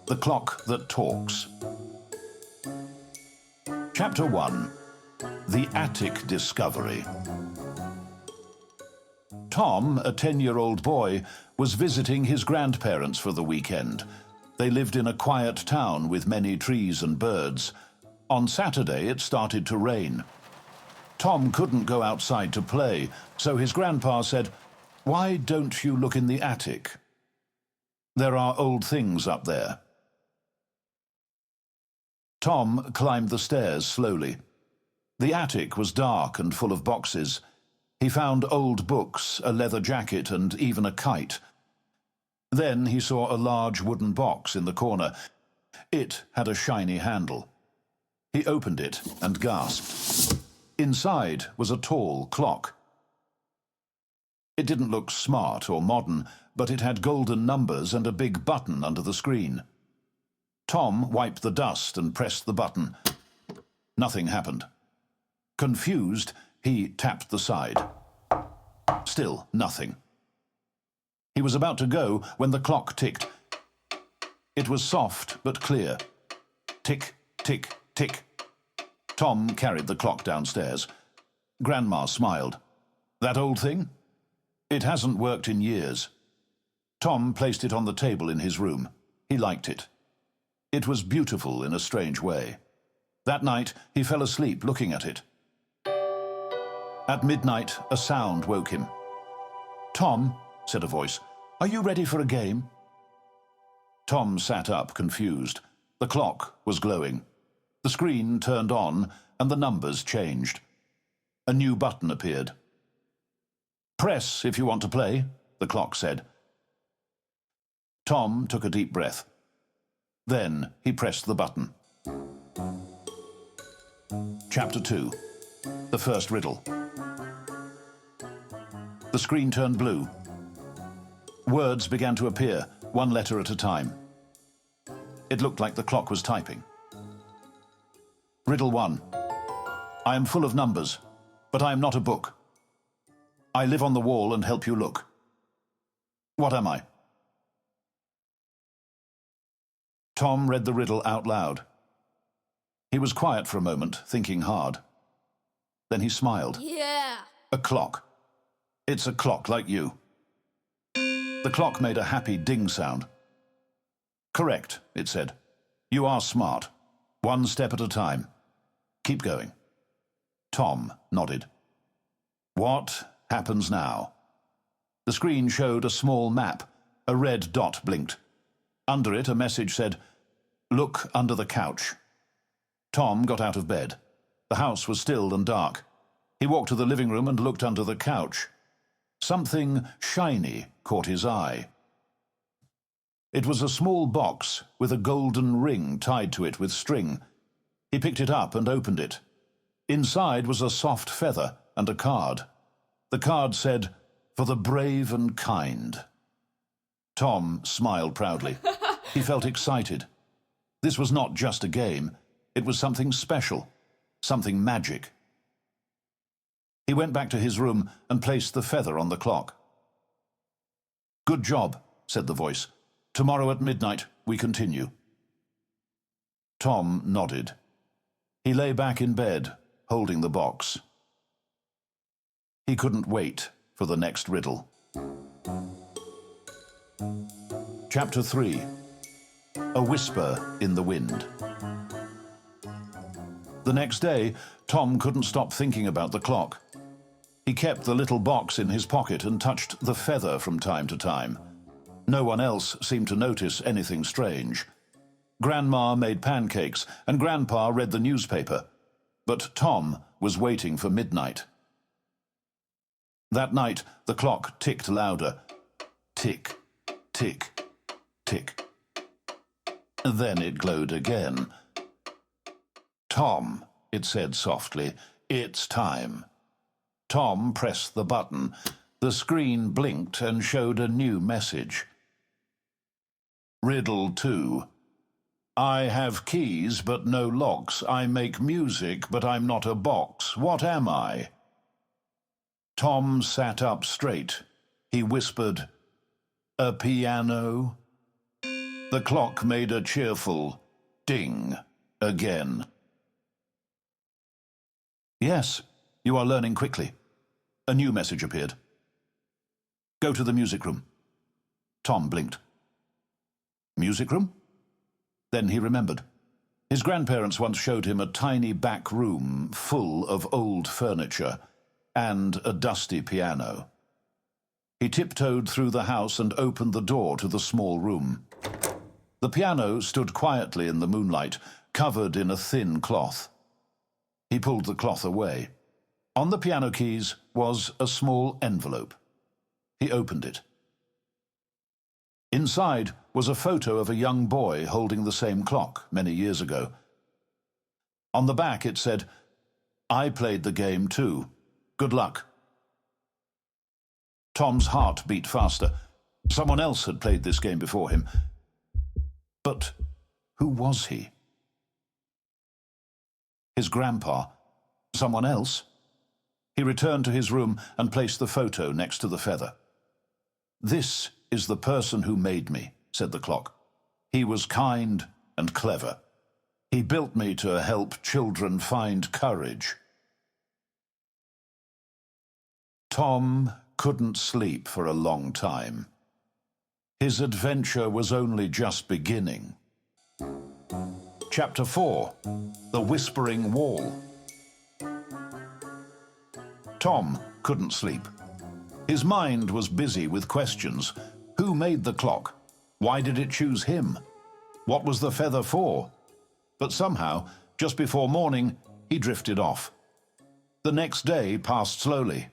The Clock That Talks. Chapter 1. The Attic Discovery. Tom, a 10-year-old boy, was visiting his grandparents for the weekend. They lived in a quiet town with many trees and birds. On Saturday, it started to rain. Tom couldn't go outside to play, so his grandpa said, "Why don't you look in the attic? There are old things up there." Tom climbed the stairs slowly. The attic was dark and full of boxes. He found old books, a leather jacket, and even a kite. Then he saw a large wooden box in the corner. It had a shiny handle. He opened it and gasped. Inside was a tall clock. It didn't look smart or modern, but it had golden numbers and a big button under the screen. Tom wiped the dust and pressed the button. Nothing happened. Confused, he tapped the side. Still nothing. He was about to go when the clock ticked. It was soft but clear. Tick, tick, tick. Tom carried the clock downstairs. Grandma smiled. "That old thing? It hasn't worked in years." Tom placed it on the table in his room. He liked it. It was beautiful in a strange way. That night, he fell asleep looking at it. At midnight, a sound woke him. "Tom," said a voice, "are you ready for a game?" Tom sat up, confused. The clock was glowing. The screen turned on, and the numbers changed. A new button appeared. "Press if you want to play," the clock said. Tom took a deep breath. Then he pressed the button. Chapter 2. The First Riddle. The screen turned blue. Words began to appear, one letter at a time. It looked like the clock was typing. Riddle 1. I am full of numbers, but I am not a book. I live on the wall and help you look. What am I? Tom read the riddle out loud. He was quiet for a moment, thinking hard. Then he smiled. Yeah! A clock. It's a clock like you. The clock made a happy ding sound. Correct, it said. You are smart. One step at a time. Keep going. Tom nodded. What happens now? The screen showed a small map. A red dot blinked. Under it, a message said, "Look under the couch." Tom got out of bed. The house was still and dark. He walked to the living room and looked under the couch. Something shiny caught his eye. It was a small box with a golden ring tied to it with string. He picked it up and opened it. Inside was a soft feather and a card. The card said, "For the brave and kind." Tom smiled proudly. He felt excited. This was not just a game. It was something special, something magic. He went back to his room and placed the feather on the clock. "Good job," said the voice. "Tomorrow at midnight, we continue." Tom nodded. He lay back in bed, holding the box. He couldn't wait for the next riddle. Chapter 3. A Whisper in the Wind. The next day, Tom couldn't stop thinking about the clock. He kept the little box in his pocket and touched the feather from time to time. No one else seemed to notice anything strange. Grandma made pancakes and Grandpa read the newspaper, but Tom was waiting for midnight. That night, the clock ticked louder. Tick, tick, tick. Then it glowed again. "Tom," it said softly, "it's time." Tom pressed the button. The screen blinked and showed a new message. Riddle 2. I have keys but no locks. I make music but I'm not a box. What am I? Tom sat up straight. He whispered, "A piano?" The clock made a cheerful ding again. Yes, you are learning quickly. A new message appeared. Go to the music room. Tom blinked. Music room? Then he remembered. His grandparents once showed him a tiny back room full of old furniture and a dusty piano. He tiptoed through the house and opened the door to the small room. The piano stood quietly in the moonlight, covered in a thin cloth. He pulled the cloth away. On the piano keys was a small envelope. He opened it. Inside was a photo of a young boy holding the same clock many years ago. On the back it said, "I played the game too. Good luck." Tom's heart beat faster. Someone else had played this game before him. But who was he? His grandpa? Someone else? He returned to his room and placed the photo next to the feather. "This is the person who made me," said the clock. "He was kind and clever. He built me to help children find courage." Tom couldn't sleep for a long time. His adventure was only just beginning. Chapter 4. The Whispering Wall. Tom couldn't sleep. His mind was busy with questions. Who made the clock? Why did it choose him? What was the feather for? But somehow, just before morning, he drifted off. The next day passed slowly.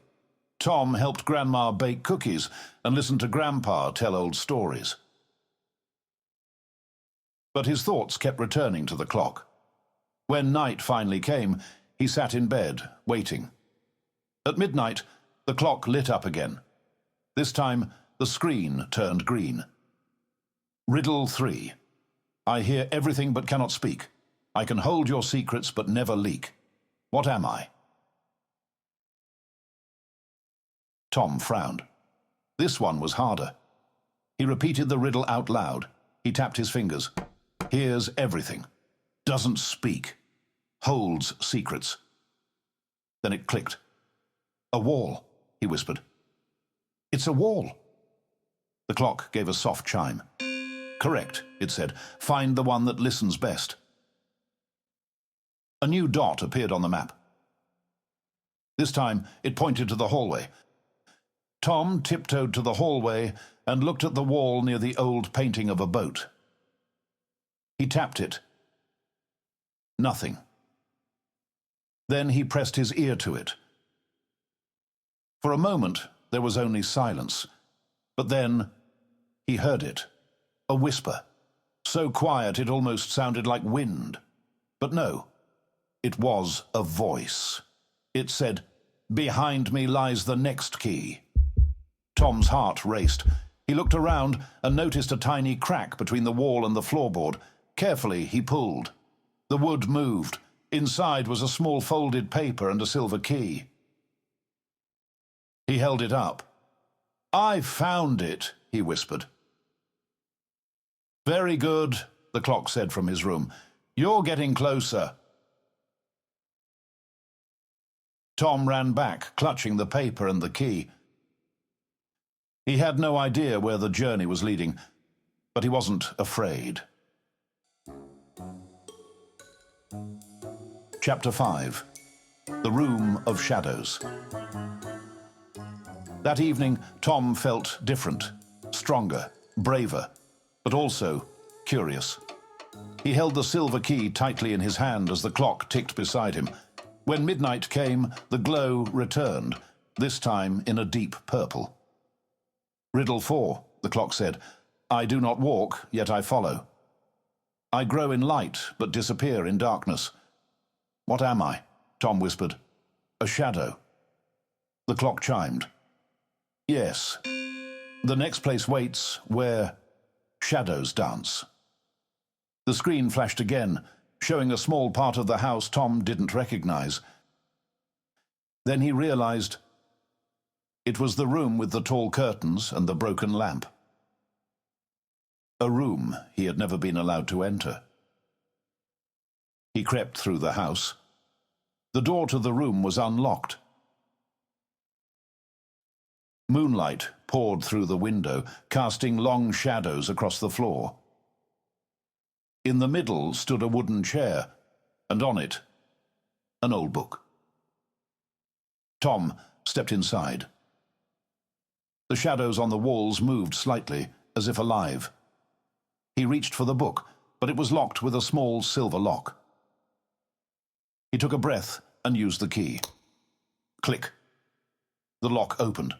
Tom helped Grandma bake cookies and listened to Grandpa tell old stories. But his thoughts kept returning to the clock. When night finally came, he sat in bed, waiting. At midnight, the clock lit up again. This time, the screen turned green. Riddle 3. I hear everything but cannot speak. I can hold your secrets but never leak. What am I? Tom frowned. This one was harder. He repeated the riddle out loud. He tapped his fingers. Hears everything. Doesn't speak. Holds secrets. Then it clicked. A wall, he whispered. It's a wall. The clock gave a soft chime. Correct, it said. Find the one that listens best. A new dot appeared on the map. This time it pointed to the hallway. Tom tiptoed to the hallway and looked at the wall near the old painting of a boat. He tapped it. Nothing. Then he pressed his ear to it. For a moment, there was only silence. But then he heard it. A whisper. So quiet it almost sounded like wind. But no, it was a voice. It said, "Behind me lies the next key." Tom's heart raced. He looked around and noticed a tiny crack between the wall and the floorboard. Carefully, he pulled. The wood moved. Inside was a small folded paper and a silver key. He held it up. "I found it," he whispered. "Very good," the clock said from his room. "You're getting closer." Tom ran back, clutching the paper and the key. He had no idea where the journey was leading, but he wasn't afraid. Chapter 5. The Room of Shadows. That evening, Tom felt different, stronger, braver, but also curious. He held the silver key tightly in his hand as the clock ticked beside him. When midnight came, the glow returned, this time in a deep purple. Riddle 4, the clock said. I do not walk, yet I follow. I grow in light, but disappear in darkness. What am I? Tom whispered. A shadow. The clock chimed. Yes. The next place waits where shadows dance. The screen flashed again, showing a small part of the house Tom didn't recognize. Then he realized it was the room with the tall curtains and the broken lamp. A room he had never been allowed to enter. He crept through the house. The door to the room was unlocked. Moonlight poured through the window, casting long shadows across the floor. In the middle stood a wooden chair, and on it, an old book. Tom stepped inside. The shadows on the walls moved slightly, as if alive. He reached for the book, but it was locked with a small silver lock. He took a breath and used the key. Click. The lock opened.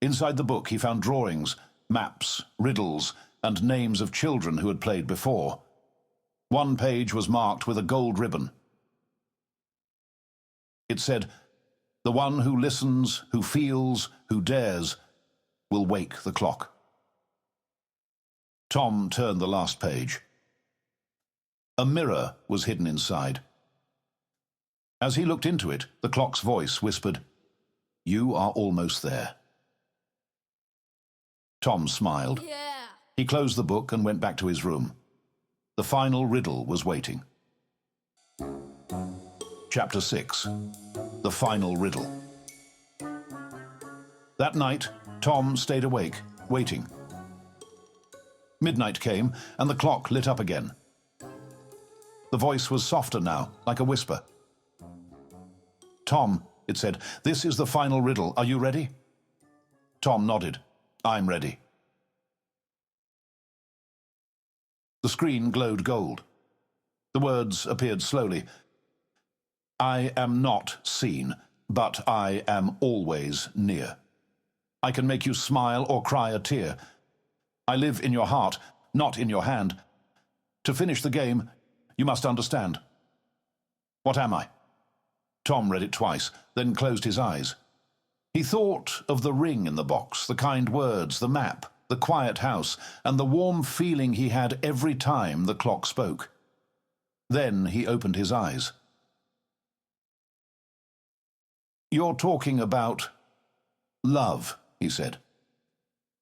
Inside the book he found drawings, maps, riddles, and names of children who had played before. One page was marked with a gold ribbon. It said, "The one who listens, who feels, who dares, will wake the clock." Tom turned the last page. A mirror was hidden inside. As he looked into it, the clock's voice whispered, "You are almost there." Tom smiled. Yeah. He closed the book and went back to his room. The final riddle was waiting. Chapter 6. The Final Riddle. That night, Tom stayed awake, waiting. Midnight came, and the clock lit up again. The voice was softer now, like a whisper. "Tom," it said, "this is the final riddle. Are you ready?" Tom nodded. "I'm ready." The screen glowed gold. The words appeared slowly. "I am not seen, but I am always near. I can make you smile or cry a tear. I live in your heart, not in your hand. To finish the game, you must understand. What am I?" Tom read it twice, then closed his eyes. He thought of the ring in the box, the kind words, the map, the quiet house, and the warm feeling he had every time the clock spoke. Then he opened his eyes. "You're talking about love," he said.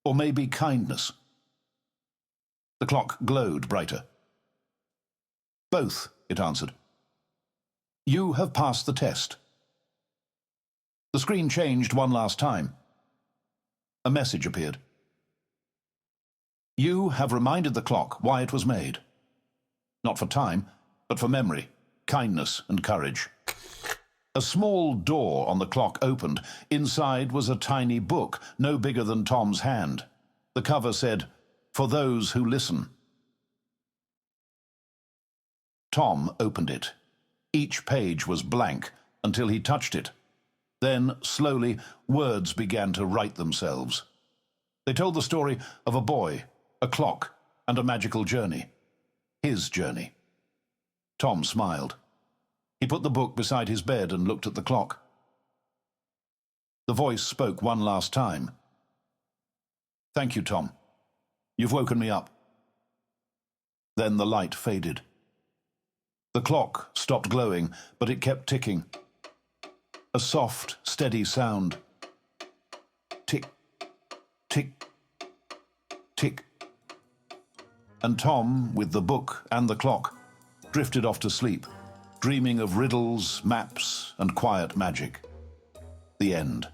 "Or maybe kindness." The clock glowed brighter. "Both," it answered. "You have passed the test." The screen changed one last time. A message appeared. "You have reminded the clock why it was made. Not for time, but for memory, kindness, and courage." A small door on the clock opened. Inside was a tiny book, no bigger than Tom's hand. The cover said, "For those who listen." Tom opened it. Each page was blank until he touched it. Then, slowly, words began to write themselves. They told the story of a boy, a clock, and a magical journey. His journey. Tom smiled. He put the book beside his bed and looked at the clock. The voice spoke one last time. "Thank you, Tom. You've woken me up." Then the light faded. The clock stopped glowing, but it kept ticking. A soft, steady sound. Tick, tick, tick. And Tom, with the book and the clock, drifted off to sleep, dreaming of riddles, maps, and quiet magic. The end.